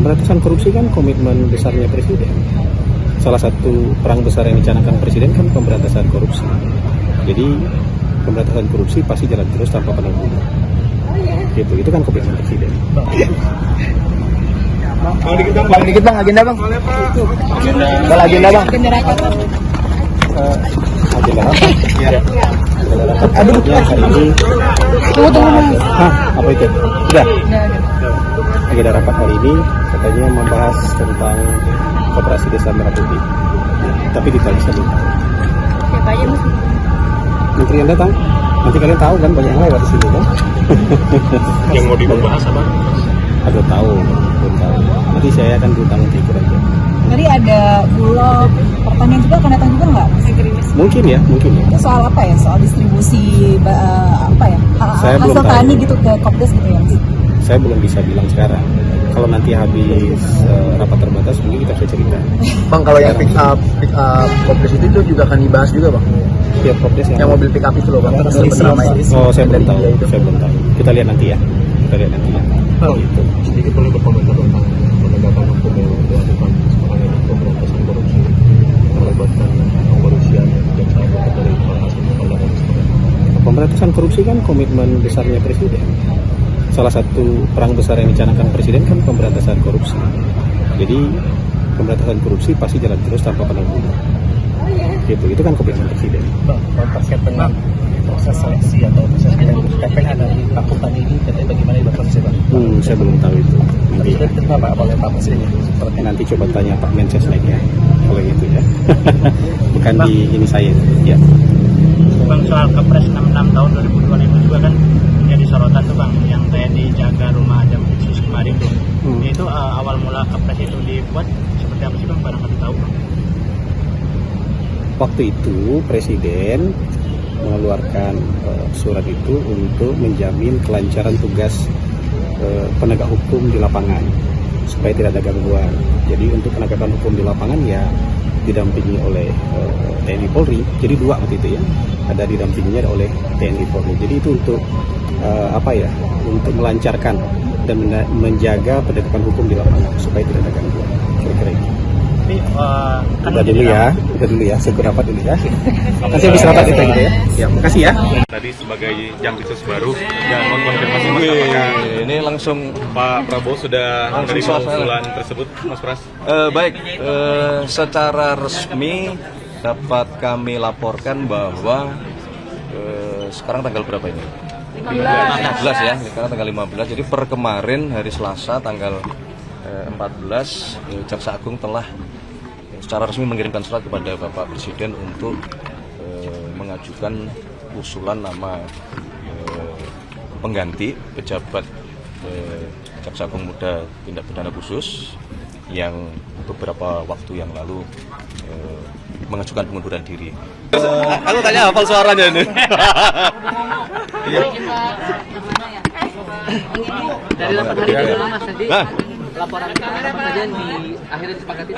Pemberantasan korupsi kan komitmen besarnya Presiden. Salah satu perang besar yang dicanangkan Presiden kan pemberantasan korupsi. Jadi pemberantasan korupsi pasti jalan terus tanpa pandang bulu. Gitu, itu kan komitmen Presiden. Bang, dikit bang, agenda bang. Kalau agenda bang. Agenda apa? Iya. Aduh, hari ini. Tunggu. Apa itu? Sudah. Agenda rapat hari ini katanya membahas tentang Koperasi Desa Merah Putih. Tapi detailnya belum. Siapa aja mas? Menteri yang datang, nanti kalian tahu kan banyak yang lewat di sini kan? Yang mau dibahas apa? Belum tahu. Nanti saya akan berundang nanti ikut aja. Tadi ada Bulog, pertanian juga akan datang juga nggak? Mungkin ya. Itu soal apa ya? Soal distribusi apa ya? Saya belum Hasil tahu. tani gitu ke Kopdes gitu ya? Saya belum bisa bilang sekarang. Kalau nanti habis rapat terbatas mungkin kita bisa cerita. Bang, kalau yang pick up Kopdes itu juga akan dibahas juga bang. Tiap Kopdes Yang mobil pick up itu loh bang. Oh, saya belum tahu. Kita lihat nanti ya. Gitu. Sedikit boleh berkomentar tentang penegakan hukum yang dilakukan sekarang ini, pemberantasan korupsi, melibatkan kepolisian dan sahabat dari hasil pandangan sekarang. Pemberantasan korupsi kan komitmen besarnya Presiden. Salah satu perang besar yang dicanangkan Presiden kan pemberantasan korupsi. Jadi pemberantasan korupsi pasti jalan terus tanpa pandang bulu. Gitu, itu kan komitmen Presiden. Bang, terkait dengan proses seleksi atau proses yang KPH dari lakukan ini, katanya bagaimana dilakukan Bang? Saya belum tahu itu. Nanti, Sudah diterima oleh Pak Presiden seperti nanti coba tanya Pak Mensesnek ya, kalau yang itu ya. Bukan di ini saya. Ya. Bang, soal Kepres 66 tahun 2025 juga kan menjadi sorotan tuh Bang, yang kayak dijaga rumah jam khusus kemarin tuh. Itu awal mula Kepres itu dibuat seperti apa sih Bang? Barangkali tahu Bang. Waktu itu Presiden mengeluarkan surat itu untuk menjamin kelancaran tugas penegak hukum di lapangan supaya tidak ada gangguan. Jadi untuk penegakan hukum di lapangan ya didampingi oleh TNI Polri. Jadi dua waktu itu ya, ada didampinginya oleh TNI Polri. Jadi itu untuk untuk melancarkan dan menjaga penegakan hukum di lapangan supaya tidak ada gangguan. Kira-kira itu. Tapi kan Udah dulu ya, syukur rapat dulu ya. Nanti habis rapat kita gitu ya. Ya, makasih ya. Tadi sebagai Jampisus baru dan mengkonfirmasi Mas apakah Ini langsung Pak Prabowo sudah menerima usulan tersebut, Mas Pras? baik, secara resmi dapat kami laporkan bahwa sekarang tanggal berapa ini? 15 ya, sekarang tanggal 15. Jadi per kemarin hari Selasa tanggal 14 Jaksa Agung telah secara resmi mengirimkan surat kepada Bapak Presiden untuk mengajukan usulan nama pengganti pejabat Jaksa Agung Muda Tindak Pidana Khusus yang beberapa waktu yang lalu mengajukan pengunduran diri. Aku tanya hafal suaranya nih. Dari 8 hari itu Mas tadi laporan apa saja yang di akhirnya disepakati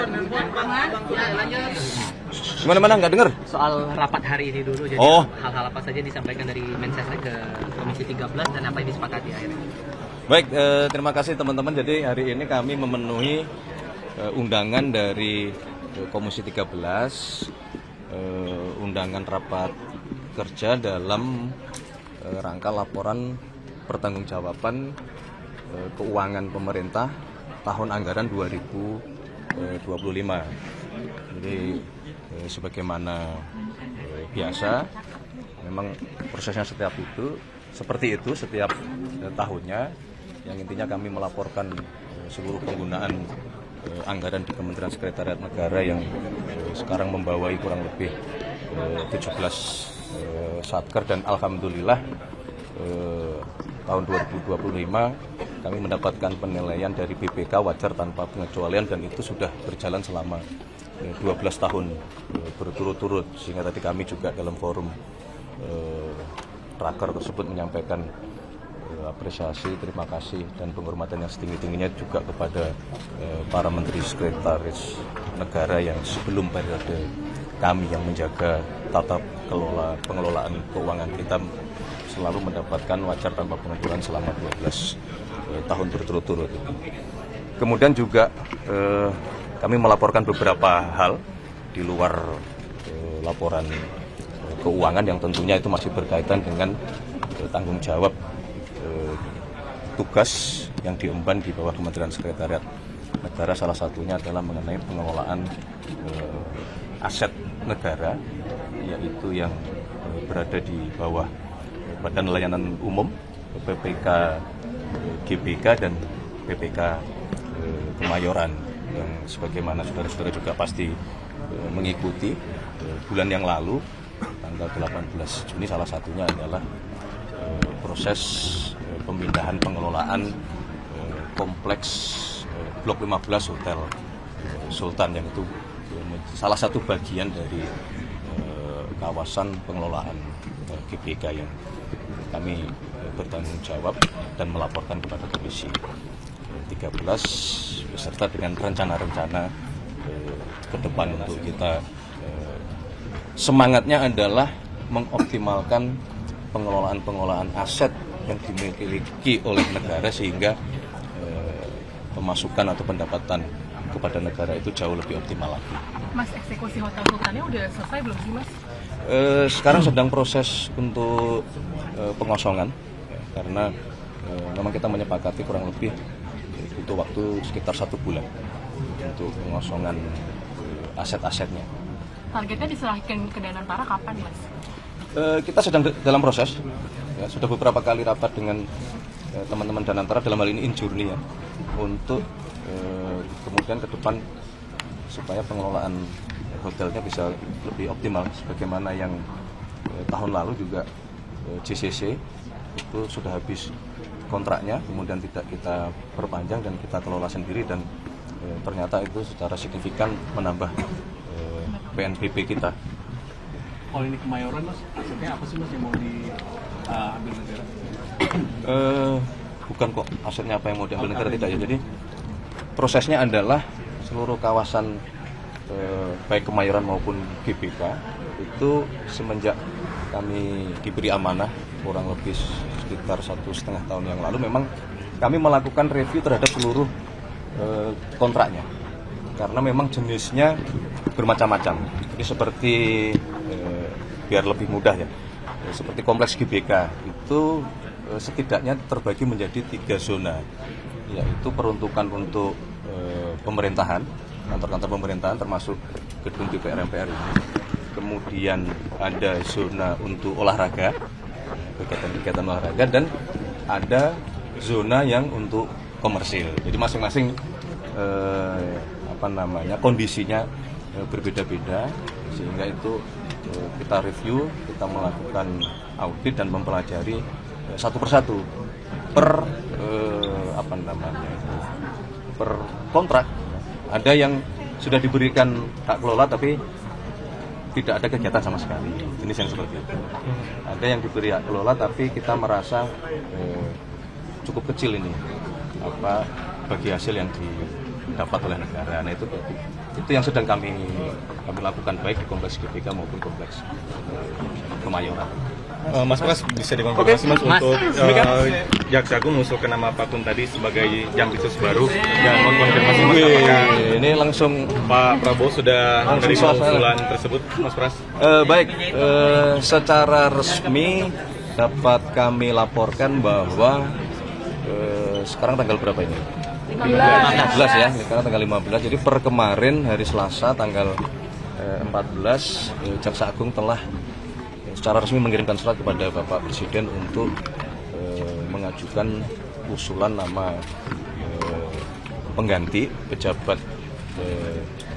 Gimana nggak dengar? soal rapat hari ini dulu, jadi hal-hal apa saja disampaikan dari Mensesnek ke Komisi 13 dan apa yang disepakati akhirnya. Baik, terima kasih teman-teman. Jadi hari ini kami memenuhi undangan dari Komisi 13, undangan rapat kerja dalam rangka laporan pertanggungjawaban keuangan pemerintah tahun anggaran 2025. Jadi sebagaimana biasa, memang prosesnya seperti itu setiap tahunnya. Yang intinya kami melaporkan seluruh penggunaan anggaran di Kementerian Sekretariat Negara yang sekarang membawai kurang lebih 17 satker, dan alhamdulillah tahun 2025 kami mendapatkan penilaian dari BPK wajar tanpa pengecualian, dan itu sudah berjalan selama 12 tahun berturut-turut, sehingga tadi kami juga dalam forum raker tersebut menyampaikan apresiasi, terima kasih dan penghormatan yang setinggi-tingginya juga kepada para menteri sekretaris negara yang sebelum periode kami yang menjaga tata kelola pengelolaan keuangan kita selalu mendapatkan wajar tanpa pengecualian selama 12 tahun berturut-turut. Kemudian juga kami melaporkan beberapa hal di luar laporan keuangan yang tentunya itu masih berkaitan dengan tanggung jawab tugas yang diemban di bawah Kementerian Sekretariat Negara. Salah satunya adalah mengenai pengelolaan aset negara, yaitu yang berada di bawah Badan Layanan Umum, PPK GBK dan PPK Kemayoran, yang sebagaimana saudara-saudara juga pasti mengikuti bulan yang lalu tanggal 18 Juni salah satunya adalah proses pemindahan pengelolaan kompleks Blok 15 Hotel Sultan, yang itu salah satu bagian dari kawasan pengelolaan GBK yang kami bertanggung jawab dan melaporkan kepada Komisi 13 beserta dengan rencana-rencana ke depan untuk kita. Semangatnya adalah mengoptimalkan pengelolaan aset yang dimiliki oleh negara sehingga pemasukan atau pendapatan kepada negara itu jauh lebih optimal lagi. Mas, eksekusi Hotel Sultannya udah selesai belum sih, Mas? Sekarang sedang proses untuk pengosongan, karena memang kita menyepakati kurang lebih butuh waktu sekitar 1 bulan untuk pengosongan aset-asetnya. Targetnya diserahkan ke Danantara kapan, Mas? Kita sedang dalam proses, ya, sudah beberapa kali rapat dengan teman-teman Danantara, dalam hal ini Injurni ya, untuk kemudian ke depan supaya pengelolaan hotelnya bisa lebih optimal sebagaimana yang tahun lalu juga JCC itu sudah habis kontraknya, kemudian tidak kita perpanjang dan kita kelola sendiri, dan ternyata itu secara signifikan menambah PNBP kita. Kalau ini Kemayoran, Mas, asetnya apa sih, Mas, yang mau diambil negara? Bukan kok asetnya apa yang mau diambil negara, tidak ya. Jadi prosesnya adalah seluruh kawasan baik Kemayoran maupun GBK itu semenjak kami diberi amanah kurang lebih sekitar 1,5 tahun yang lalu, memang kami melakukan review terhadap seluruh kontraknya, karena memang jenisnya bermacam-macam. Jadi seperti biar lebih mudah ya, seperti kompleks GBK itu setidaknya terbagi menjadi 3 zona, yaitu peruntukan untuk pemerintahan, kantor-kantor pemerintahan termasuk gedung DPR MPR ini. Kemudian ada zona untuk olahraga, kegiatan-kegiatan olahraga, dan ada zona yang untuk komersil. Jadi masing-masing kondisinya berbeda-beda, sehingga itu kita review, kita melakukan audit dan mempelajari satu persatu per per kontrak. Ada yang sudah diberikan hak kelola tapi tidak ada kegiatan sama sekali, jenis yang seperti itu. Ada yang diberi hak kelola tapi kita merasa cukup kecil ini bagi hasil yang didapat oleh negara. Nah, itu yang sedang kami lakukan baik di kompleks GBK maupun kompleks Kemayoran. Mas Pras, bisa dikonfirmasi Mas untuk Jaksa Agung mengusulkan nama Pak Kun tadi sebagai Jampisus baru, dan mengkonfirmasi Mas apakah ini langsung Pak Prabowo sudah menerima usulan tersebut, Mas Pras? Baik, secara resmi dapat kami laporkan bahwa sekarang tanggal berapa ini? 15 ya, sekarang tanggal 15. Jadi per kemarin hari Selasa tanggal 14 Jaksa Agung telah secara resmi mengirimkan surat kepada Bapak Presiden untuk mengajukan usulan nama pengganti pejabat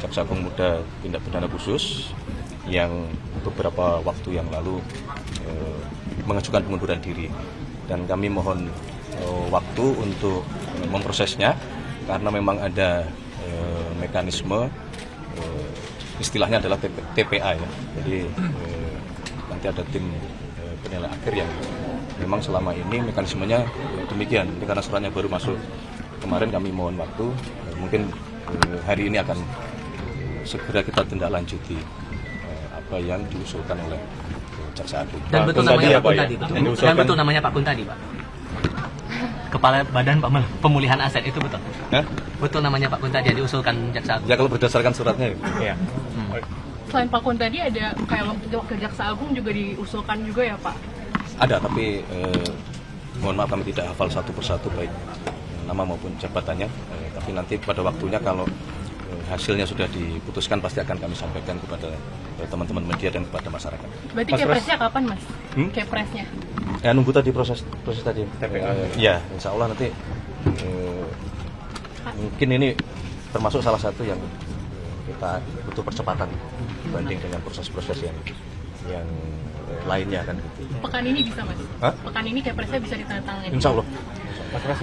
Jaksa Agung Muda Tindak Pidana Khusus yang beberapa waktu yang lalu mengajukan pengunduran diri, dan kami mohon waktu untuk memprosesnya karena memang ada mekanisme istilahnya adalah TPA ya. Jadi nanti ada tim penilai akhir yang memang selama ini mekanismenya demikian. Ini karena suratnya baru masuk kemarin, kami mohon waktu, mungkin hari ini akan segera kita tindak lanjuti apa yang diusulkan oleh Jaksa Agung. Dan betul namanya Pak Kun tadi, Dan betul namanya Pak Kun tadi, Pak. Kepala Badan Pemulihan Aset itu betul? Hah? Betul namanya Pak Kun tadi yang diusulkan Jaksa Agung? Ya kalau berdasarkan suratnya ya. Selain Pak Kun tadi ada kayak wakil Jaksa Agung juga diusulkan juga ya Pak? Ada, tapi mohon maaf kami tidak hafal satu persatu baik nama maupun jabatannya. Tapi nanti pada waktunya kalau hasilnya sudah diputuskan pasti akan kami sampaikan kepada teman-teman media dan kepada masyarakat. Berarti kepresnya kapan Mas? Kepresnya? Ya nunggu tadi proses tadi. Ya, insya Allah nanti mungkin ini termasuk salah satu yang kita butuh percepatan dibanding dengan proses-proses yang lainnya kan gitu. Pekan ini bisa Mas? Hah? Pekan ini kepresnya bisa ditandatangani? Insya Allah.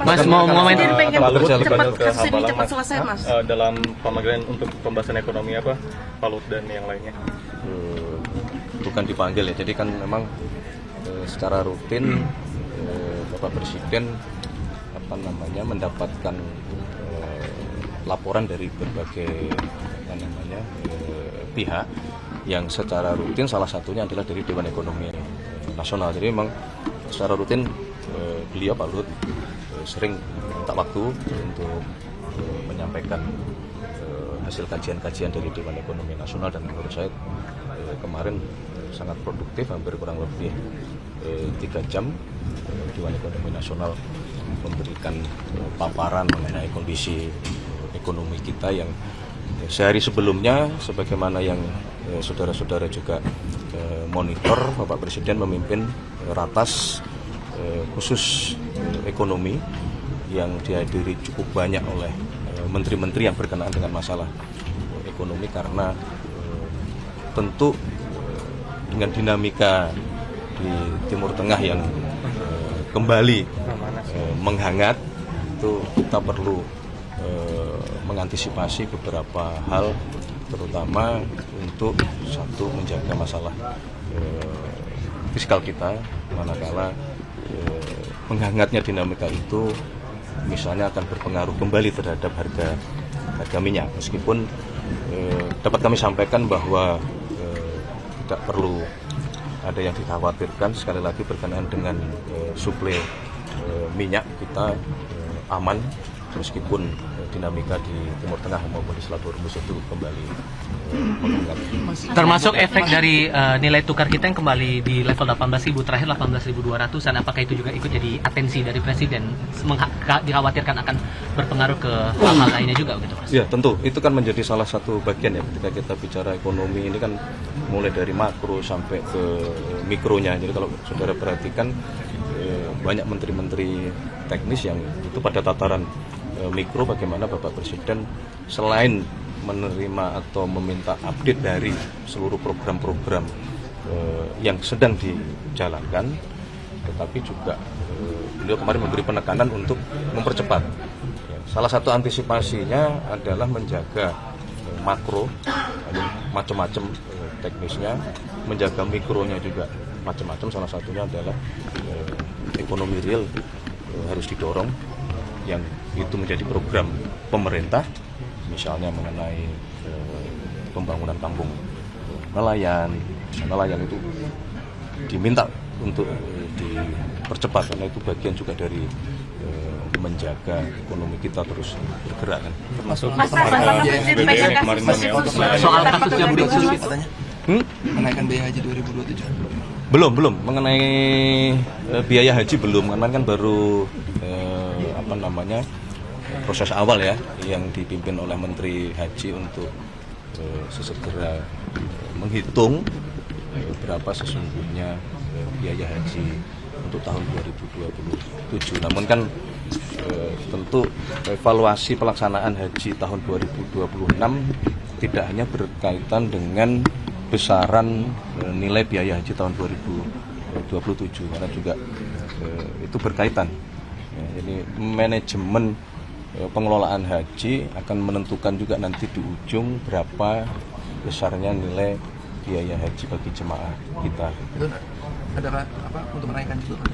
Mas mau main cepat selesai Mas. Dalam pemanggilan untuk pembahasan ekonomi apa, Pak Lut dan yang lainnya? Bukan dipanggil ya, jadi kan memang secara rutin Bapak Presiden mendapatkan laporan dari berbagai pihak yang secara rutin, salah satunya adalah dari Dewan Ekonomi Nasional. Jadi memang secara rutin beliau Pak Lut sering minta waktu untuk menyampaikan hasil kajian-kajian dari Dewan Ekonomi Nasional, dan menurut saya kemarin sangat produktif, hampir kurang lebih 3 jam Dewan Ekonomi Nasional memberikan paparan mengenai kondisi ekonomi kita yang sehari sebelumnya, sebagaimana yang saudara-saudara juga monitor, Bapak Presiden memimpin ratas khusus ekonomi yang dihadiri cukup banyak oleh menteri-menteri yang berkenaan dengan masalah ekonomi, karena tentu dengan dinamika di Timur Tengah yang kembali menghangat, itu kita perlu mengantisipasi beberapa hal, terutama untuk satu, menjaga masalah fiskal kita, manakala menghangatnya dinamika itu misalnya akan berpengaruh kembali terhadap harga minyak. Meskipun dapat kami sampaikan bahwa tidak perlu ada yang dikhawatirkan, sekali lagi berkenaan dengan suplai minyak kita aman, meskipun dinamika di Timur Tengah maupun di Selat Hormuz itu kembali meningkat. Termasuk efek dari nilai tukar kita yang kembali di level 18.000 terakhir 18.200-an, apakah itu juga ikut jadi atensi dari Presiden, dikhawatirkan akan berpengaruh ke hal-hal lainnya juga gitu Mas? Ya tentu, itu kan menjadi salah satu bagian ya ketika kita bicara ekonomi ini kan mulai dari makro sampai ke mikronya. Jadi kalau saudara perhatikan banyak menteri-menteri teknis yang itu pada tataran mikro, bagaimana Bapak Presiden selain menerima atau meminta update dari seluruh program-program yang sedang dijalankan, tetapi juga beliau kemarin memberi penekanan untuk mempercepat. Salah satu antisipasinya adalah menjaga makro, macam-macam teknisnya, menjaga mikronya juga macam-macam. Salah satunya adalah ekonomi real harus didorong, yang itu menjadi program pemerintah, misalnya mengenai pembangunan kampung nelayan itu diminta untuk dipercepat, karena itu bagian juga dari menjaga ekonomi kita terus bergerak kan. Termasuk soal kasusnya Budi Susi katanya menaikkan biaya haji 2027. Belum mengenai biaya haji belum, karena kan baru proses awal ya yang dipimpin oleh Menteri Haji untuk sesegera menghitung berapa sesungguhnya biaya haji untuk tahun 2027. Namun kan tentu evaluasi pelaksanaan haji tahun 2026 tidak hanya berkaitan dengan besaran nilai biaya haji tahun 2027, karena juga itu berkaitan. Jadi manajemen pengelolaan haji akan menentukan juga nanti di ujung berapa besarnya nilai biaya haji bagi jemaah kita. Itu ada apa untuk menaikkan juga?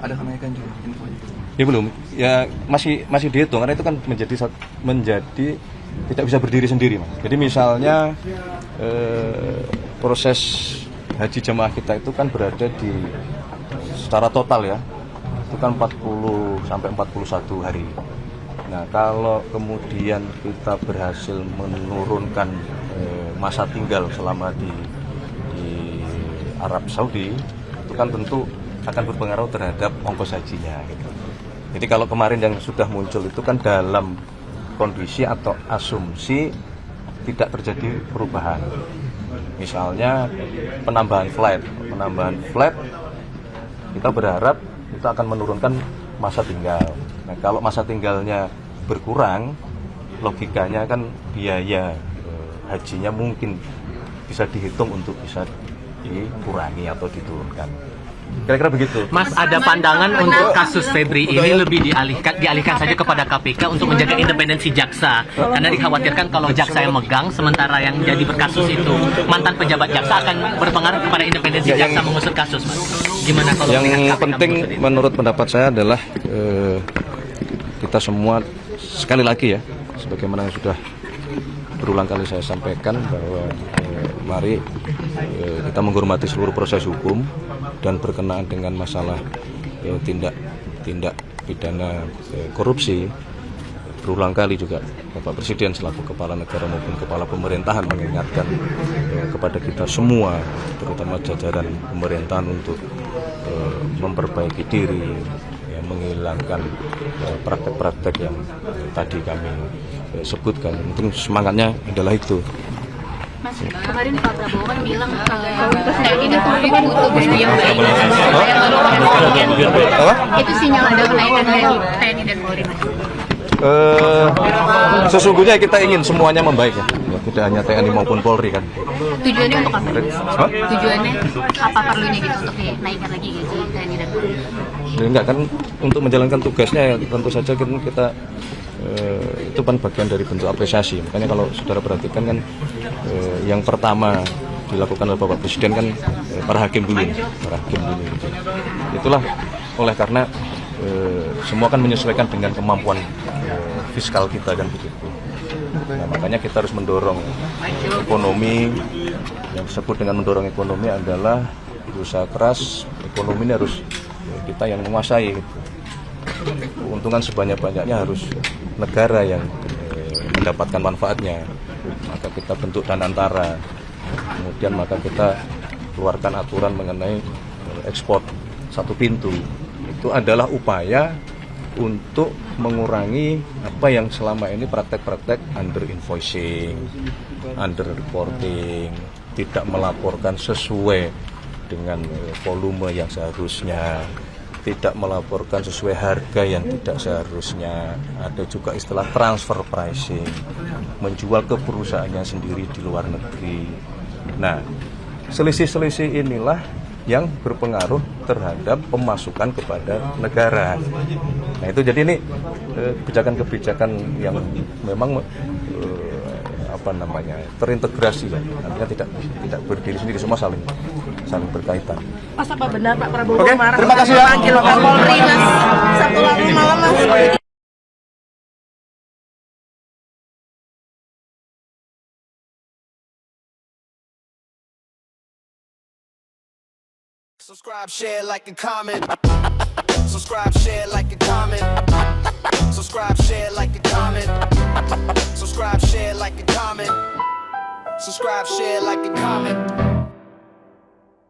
Ada kenaikan juga infonya? Ya belum, ya masih dihitung, karena itu kan menjadi tidak bisa berdiri sendiri, Mas. Jadi misalnya proses haji jemaah kita itu kan berada di secara total ya itu kan 40 sampai 41 hari. Nah, kalau kemudian kita berhasil menurunkan masa tinggal selama di Arab Saudi, itu kan tentu akan berpengaruh terhadap ongkos hajinya gitu. Jadi kalau kemarin yang sudah muncul itu kan dalam kondisi atau asumsi tidak terjadi perubahan. Misalnya penambahan flight kita berharap itu akan menurunkan masa tinggal. Nah, kalau masa tinggalnya berkurang, logikanya kan biaya hajinya mungkin bisa dihitung untuk bisa dikurangi atau diturunkan. Kira-kira begitu. Mas, ada pandangan untuk kasus Febri ini lebih dialihkan saja kepada KPK untuk menjaga independensi jaksa, karena dikhawatirkan kalau jaksa yang megang, sementara yang jadi berkasus itu mantan pejabat jaksa, akan berpengaruh kepada independensi jaksa mengusut kasus, Mas. Gimana kalau yang penting menurut pendapat saya adalah kita semua, sekali lagi ya, sebagaimana yang sudah berulang kali saya sampaikan, bahwa mari kita menghormati seluruh proses hukum dan berkenaan dengan masalah tindak pidana korupsi. Berulang kali juga Bapak Presiden selaku kepala negara maupun kepala pemerintahan mengingatkan kepada kita semua, terutama jajaran pemerintahan, untuk memperbaiki diri, menghilangkan praktek-praktek yang tadi kami sebutkan. Mungkin semangatnya adalah itu. Mas, kemarin Pak Prabowo kan bilang TNI dan Polri butuh bukti yang baik supaya itu sinyal ada kenaikan dari TNI dan Polri, Mas. Sesungguhnya kita ingin semuanya membaik ya, tidak hanya TNI maupun Polri kan. Tujuannya untuk apa? Tujuannya apa perlunya gitu untuk dinaikkan lagi gaji TNI dan Polri? Enggak kan, untuk menjalankan tugasnya ya, tentu saja kita itu kan bagian dari bentuk apresiasi. Makanya kalau saudara perhatikan kan yang pertama dilakukan oleh Bapak Presiden kan para hakim dulu. Itulah oleh karena semua kan menyesuaikan dengan kemampuan fiskal kita kan begitu. Nah, makanya kita harus mendorong ekonomi. Yang disebut dengan mendorong ekonomi adalah berusaha keras. Ekonomi ini harus kita yang menguasai. Keuntungan sebanyak-banyaknya harus negara yang mendapatkan manfaatnya. Maka kita bentuk danantara, kemudian maka kita keluarkan aturan mengenai ekspor satu pintu. Itu adalah upaya untuk mengurangi apa yang selama ini praktek-praktek under invoicing, under reporting, tidak melaporkan sesuai dengan volume yang seharusnya, tidak melaporkan sesuai harga yang tidak seharusnya. Ada juga istilah transfer pricing, menjual ke perusahaannya sendiri di luar negeri. Nah, selisih-selisih inilah yang berpengaruh terhadap pemasukan kepada negara. Nah, itu jadi ini kebijakan-kebijakan yang memang terintegrasi ya. Artinya tidak berdiri sendiri, semua saling berkaitan. Mas, apa benar Pak Prabowo Oke, terima kasih ya. panggil Kapolri, Mas, Sabtu lalu malam, Mas? Subscribe, share, like, and comment. Subscribe, share, like, and comment. Subscribe, share, like, and comment. Subscribe, share, like, and comment. Subscribe, share, like, and comment.